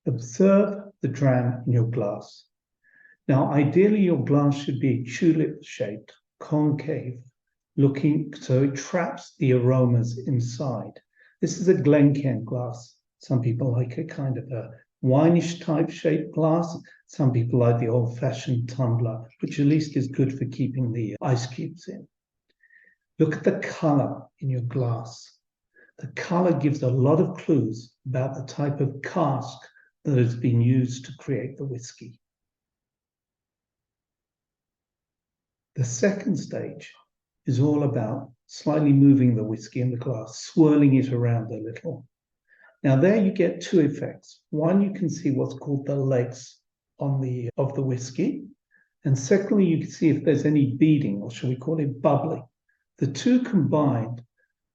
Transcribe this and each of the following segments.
Observe the dram in your glass. Now, ideally, your glass should be tulip-shaped, concave, looking so it traps the aromas inside. This is a Glencairn glass. Some people like a kind of a wine-ish type shaped glass. Some people like the old-fashioned tumbler, which at least is good for keeping the ice cubes in. Look at the color in your glass. The color gives a lot of clues about the type of cask that has been used to create the whiskey. The second stage is all about slightly moving the whiskey in the glass, swirling it around a little. Now there you get two effects. One, you can see what's called the legs of the whiskey. And secondly, you can see if there's any beading, or shall we call it bubbling. The two combined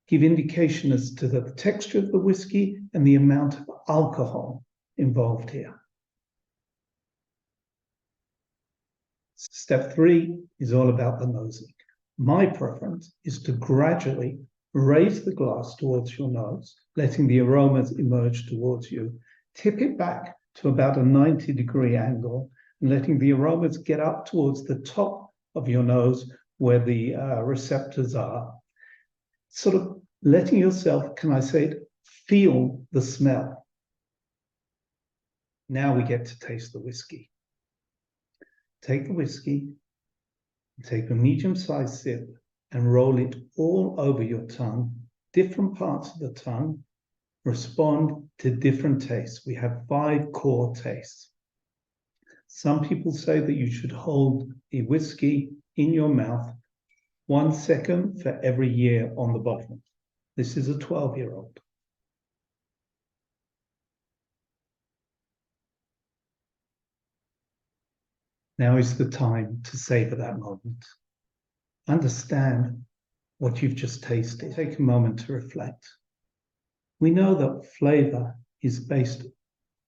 give indication as to the texture of the whiskey and the amount of alcohol involved here. Step 3 is all about the nosing. My preference is to gradually raise the glass towards your nose, letting the aromas emerge towards you. Tip it back to about a 90-degree angle, and letting the aromas get up towards the top of your nose where the receptors are. Sort of letting yourself, can I say it, feel the smell. Now we get to taste the whiskey. Take the whiskey, take a medium-sized sip, and roll it all over your tongue. Different parts of the tongue respond to different tastes. We have 5 core tastes. Some people say that you should hold the whiskey in your mouth 1 second for every year on the bottle. This is a 12-year-old. Now is the time to savor that moment. Understand what you've just tasted. Take a moment to reflect. We know that flavor is based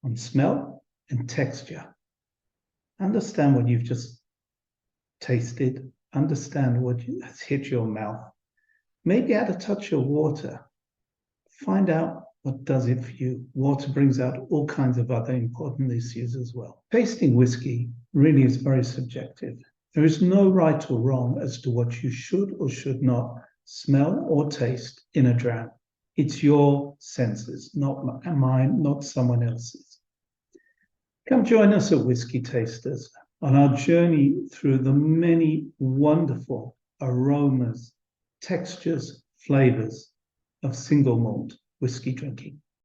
on smell and texture. Understand what you've just tasted. Understand what has hit your mouth. Maybe add a touch of water. Find out what does it for you. Water brings out all kinds of other important issues as well. Tasting whiskey really is very subjective. There is no right or wrong as to what you should or should not smell or taste in a dram. It's your senses, not mine, not someone else's. Come join us at Whiskey Tasters on our journey through the many wonderful aromas, textures, flavors of single malt whiskey drinking.